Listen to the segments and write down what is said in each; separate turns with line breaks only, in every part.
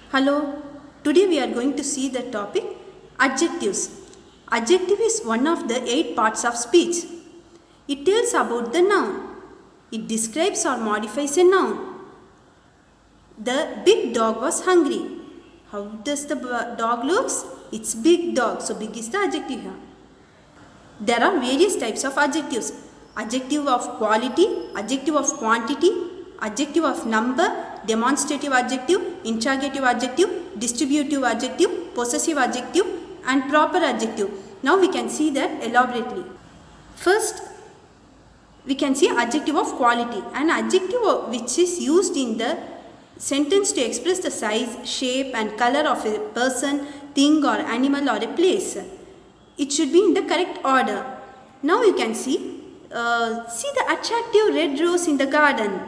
Hello, today we are going to see the topic adjectives. Adjective is one of the 8 parts of speech. It tells about the noun. It describes or modifies a noun. The big dog was hungry. How does the dog looks? It's big dog. So big is the adjective here. There are various types of adjectives. Adjective of quality, adjective of quantity, adjective of number, demonstrative adjective, interrogative adjective, distributive adjective, possessive adjective and proper adjective. Now we can see that elaborately. First, we can see adjective of quality. An adjective which is used in the sentence to express the size, shape and color of a person, thing or animal or a place. It should be in the correct order. Now you can see the attractive red rose in the garden.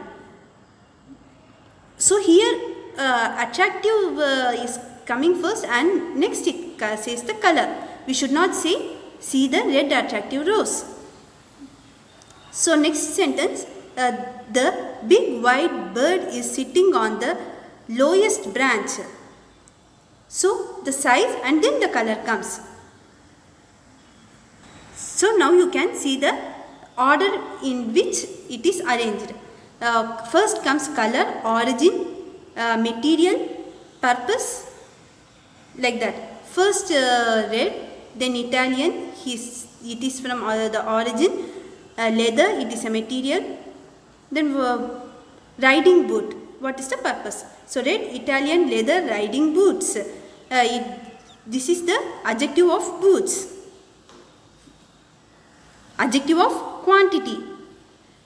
So here attractive is coming first and next it says the color. We should not say see the red attractive rose. So next sentence, the big white bird is sitting on the lowest branch. So the size and then the color comes. So now you can see the order in which it is arranged. First comes color, origin, material, purpose, like that. First red, then Italian, it is from the origin, leather, it is a material, then riding boot, what is the purpose? So red, Italian, leather, riding boots. This is the adjective of boots. Adjective of quantity.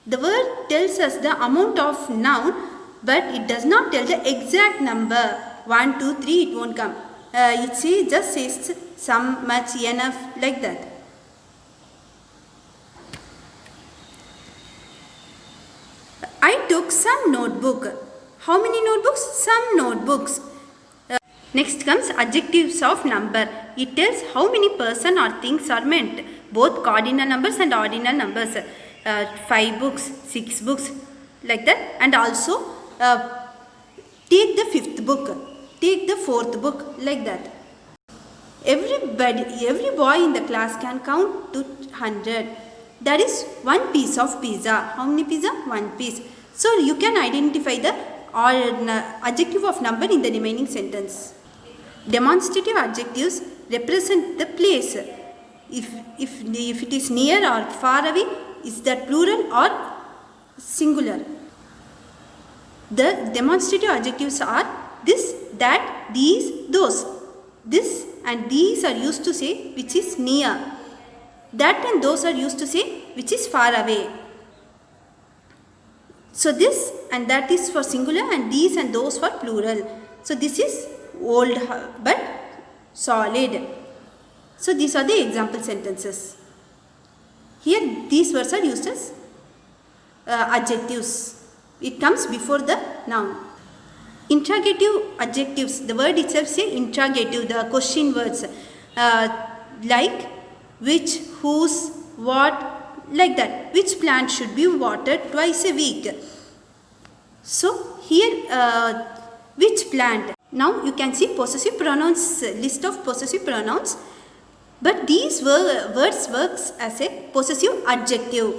The word tells us the amount of noun, but it does not tell the exact number. 1, 2, 3, it won't come. It just says some, much, enough, like that. I took some notebook. How many notebooks? Some notebooks. Next comes adjectives of number. It tells how many person or things are meant. Both cardinal numbers and ordinal numbers. 5 books, 6 books, like that. And also take the 5th book, take the 4th book, like that. Every boy in the class can count to 100. That is 1 piece of pizza. How many pizza? 1 piece. So you can identify the adjective of number in the remaining sentence. Demonstrative adjectives represent the place. If it is near or far away, is that plural or singular? The demonstrative adjectives are this, that, these, those. This and these are used to say which is near. That and those are used to say which is far away. So this and that is for singular and these and those for plural. So this is old but solid. So these are the example sentences. Here these words are used as adjectives. It comes before the noun. Interrogative adjectives. The word itself says interrogative, the question words. Like which, whose, what, like that. Which plant should be watered twice a week. So here which plant. Now you can see possessive pronouns, list of possessive pronouns. But these words works as a possessive adjective.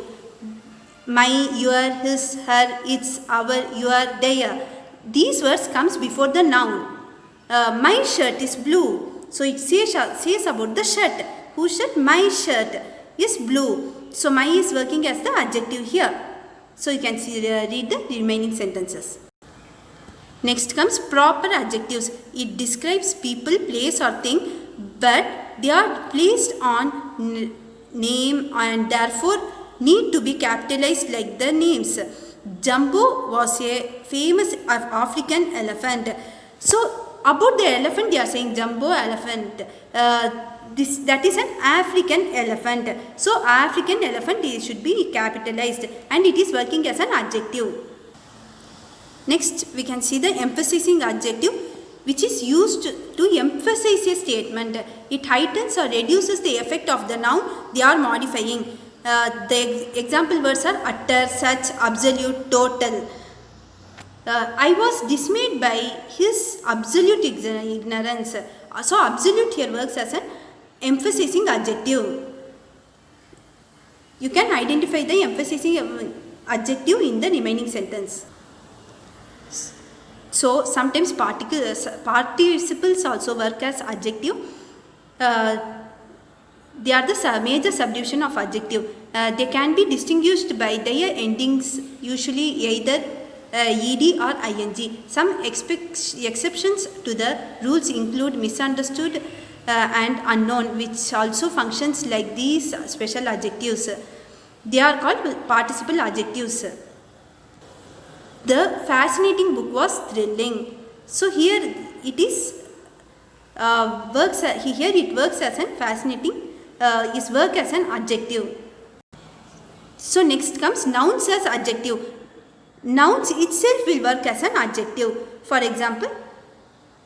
My, your, his, her, its, our, your, their. These words comes before the noun. My shirt is blue. So it says about the shirt. Whose shirt? My shirt is blue. So my is working as the adjective here. So you can see read the remaining sentences. Next comes proper adjectives. It describes people, place or thing, but they are placed on name and therefore need to be capitalized like the names. Jumbo was a famous African elephant. So about the elephant they are saying jumbo elephant. That is an African elephant. So African elephant should be capitalized and it is working as an adjective. Next we can see the emphasizing adjective, which is used to emphasize a statement. It heightens or reduces the effect of the noun they are modifying. The example words are utter, such, absolute, total. I was dismayed by his absolute ignorance. So absolute here works as an emphasizing adjective. You can identify the emphasizing adjective in the remaining sentence. So sometimes participles also work as adjective. They are the major subdivision of adjective. They can be distinguished by their endings, usually either ed or ing. Some exceptions to the rules include misunderstood and unknown, which also functions like these special adjectives. They are called participle adjectives. The fascinating book was thrilling. So here it is works as an fascinating is work as an adjective. So next comes nouns as adjective. Nouns itself will work as an adjective. For example,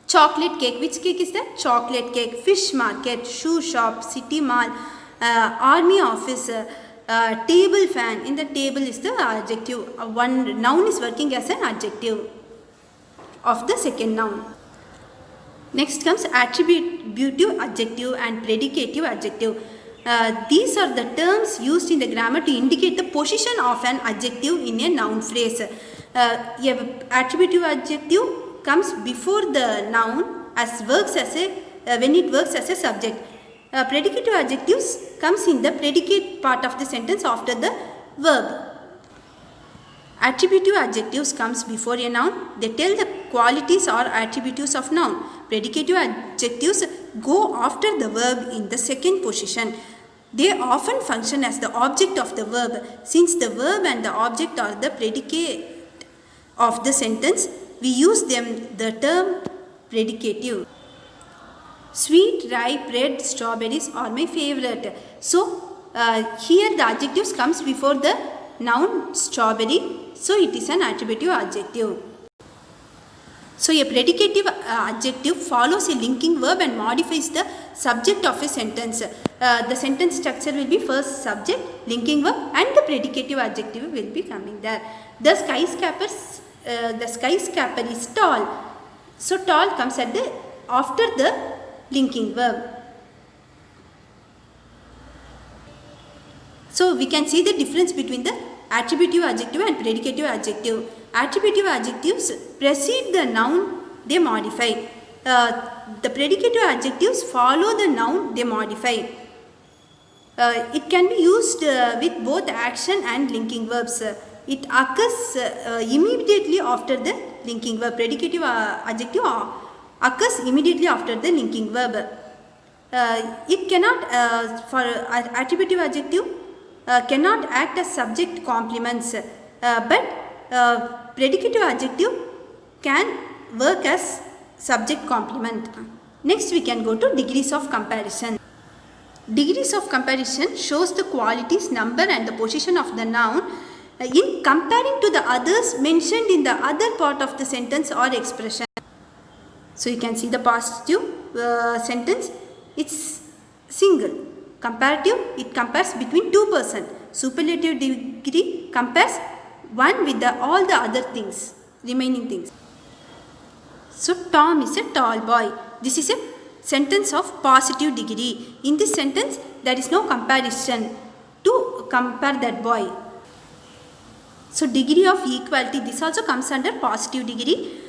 chocolate cake. Which cake is that? Chocolate cake. Fish market, shoe shop, city mall, army office, table fan. In the table is the adjective. One noun is working as an adjective of the second noun. Next comes attributive adjective and predicative adjective. These are the terms used in the grammar to indicate the position of an adjective in a noun phrase. Attributive adjective comes before the noun as works as a when it works as a subject. Predicative adjectives comes in the predicate part of the sentence after the verb. Attributive adjectives comes before a noun. They tell the qualities or attributes of noun. Predicative adjectives go after the verb in the second position. They often function as the object of the verb. Since the verb and the object are the predicate of the sentence, we use the term predicative. Sweet, ripe, red strawberries are my favorite. So here the adjectives comes before the noun strawberry. So it is an attributive adjective. So a predicative adjective follows a linking verb and modifies the subject of a sentence. The sentence structure will be first subject, linking verb, and the predicative adjective will be coming there. The skyscraper is tall. So tall comes after the linking verb. So we can see the difference between the attributive adjective and predicative adjective. Attributive adjectives precede the noun, they modify. The predicative adjectives follow the noun, they modify. It can be used with both action and linking verbs. It occurs immediately after the linking verb. Predicative adjective occurs immediately after the linking verb. It cannot, for attributive adjective, cannot act as subject complements, but predicative adjective can work as subject complement. Next we can go to degrees of comparison. Degrees of comparison shows the qualities, number and the position of the noun in comparing to the others mentioned in the other part of the sentence or expression. So you can see the positive sentence, it's single. Comparative, it compares between two persons. Superlative degree compares one with all the other things, remaining things. So Tom is a tall boy. This is a sentence of positive degree. In this sentence, there is no comparison to compare that boy. So degree of equality, this also comes under positive degree.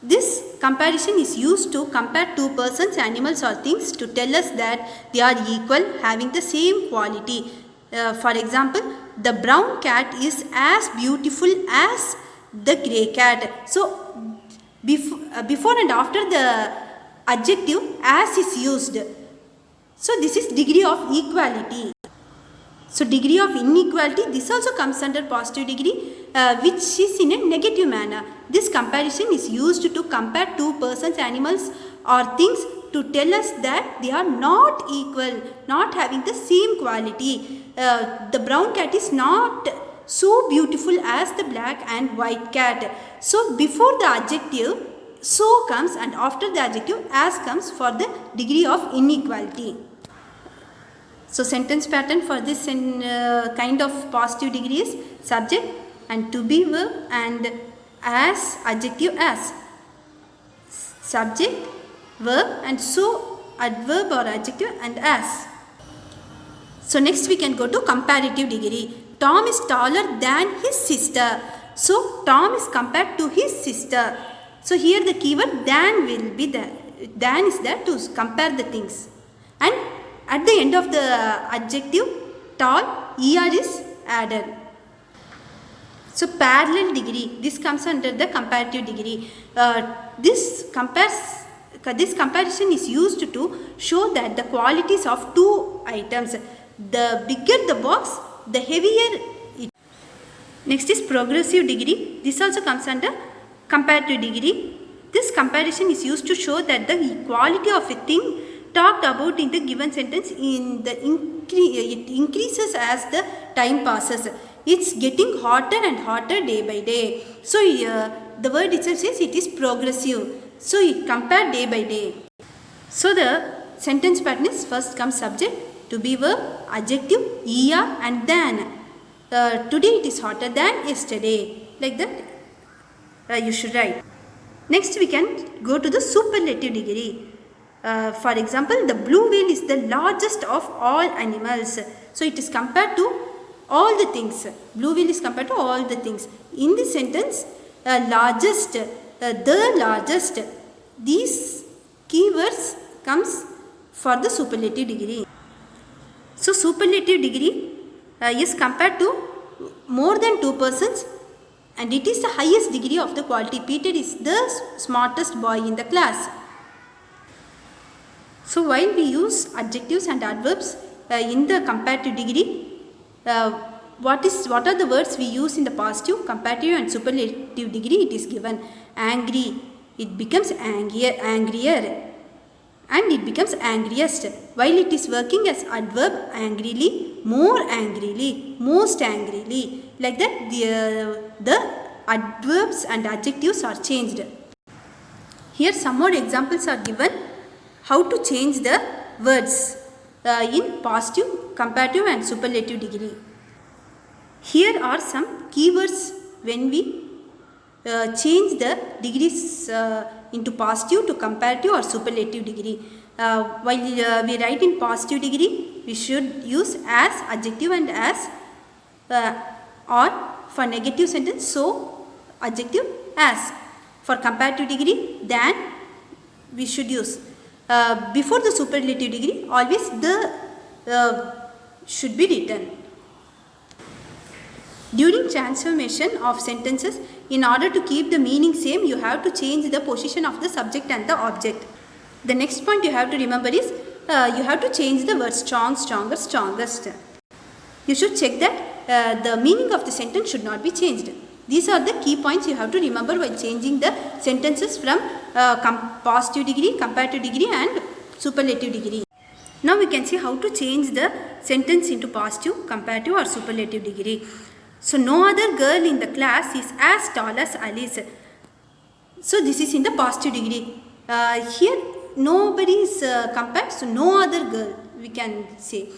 This comparison is used to compare two persons, animals or things to tell us that they are equal, having the same quality. For example, the brown cat is as beautiful as the grey cat. So before and after the adjective as is used. So this is degree of equality. So degree of inequality, this also comes under positive degree, which is in a negative manner. This comparison is used to compare two persons, animals or things to tell us that they are not equal, not having the same quality. The brown cat is not so beautiful as the black and white cat. So before the adjective so comes and after the adjective as comes for the degree of inequality. So sentence pattern for this kind of positive degree is subject and to be verb and as adjective as. subject, verb, and so adverb or adjective and as. So next we can go to comparative degree. Tom is taller than his sister. So Tom is compared to his sister. So here the keyword than will be there. Than is there to compare the things. And at the end of the adjective tall, er is added. So parallel degree, this comes under the comparative degree. This comparison is used to show that the qualities of two items. The bigger the box, the heavier it. Next is progressive degree. This also comes under comparative degree. This comparison is used to show that the quality of a thing talked about in the given sentence it increases as the time passes. It's getting hotter and hotter day by day. So the word itself says it is progressive. So it compared day by day. So the sentence pattern is first comes subject, to be verb, adjective, er and than. Today it is hotter than yesterday. Like that you should write. Next we can go to the superlative degree. For example, the blue whale is the largest of all animals. So it is compared to all the things. Blue whale is compared to all the things. In this sentence, largest, the largest, these keywords comes for the superlative degree. So superlative degree is compared to more than two persons, and it is the highest degree of the quality. Peter is the smartest boy in the class. So while we use adjectives and adverbs in the comparative degree, what are the words we use in the positive, comparative and superlative degree? It is given. Angry, it becomes angrier, and it becomes angriest. While it is working as adverb, angrily, more angrily, most angrily. Like that the adverbs and adjectives are changed. Here some more examples are given how to change the words in positive, comparative and superlative degree. Here are some keywords when we change the degrees into positive to comparative or superlative degree. While we write in positive degree, we should use as, adjective and as, or for negative sentence, so, adjective, as. For comparative degree, than, we should use. Before the superlative degree, always the should be written. During transformation of sentences, in order to keep the meaning same, you have to change the position of the subject and the object. The next point you have to remember is you have to change the word strong, stronger, strongest. You should check that the meaning of the sentence should not be changed. These are the key points you have to remember while changing the sentences from positive degree, comparative degree and superlative degree. Now we can see how to change the sentence into positive, comparative or superlative degree. So no other girl in the class is as tall as Alice. So this is in the positive degree. Here nobody is compared, so no other girl we can say.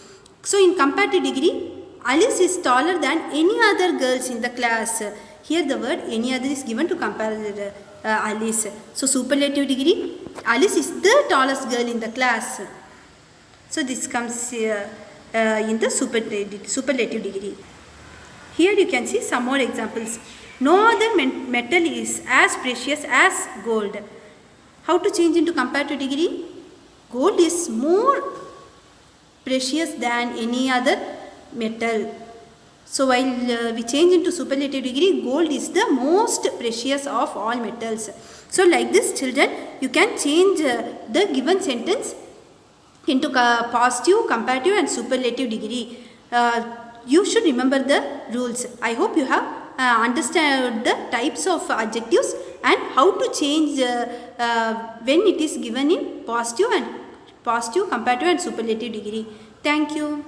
So in comparative degree, Alice is taller than any other girls in the class. Here the word any other is given to compare Alice. So superlative degree, Alice is the tallest girl in the class. So this comes in the superlative degree. Here you can see some more examples. No other metal is as precious as gold. How to change into comparative degree? Gold is more precious than any other metal. So while we change into superlative degree, gold is the most precious of all metals. So like this, children, you can change the given sentence into positive, comparative and superlative degree. You should remember the rules. I hope you have understood the types of adjectives and how to change when it is given in positive, comparative and superlative degree. Thank you.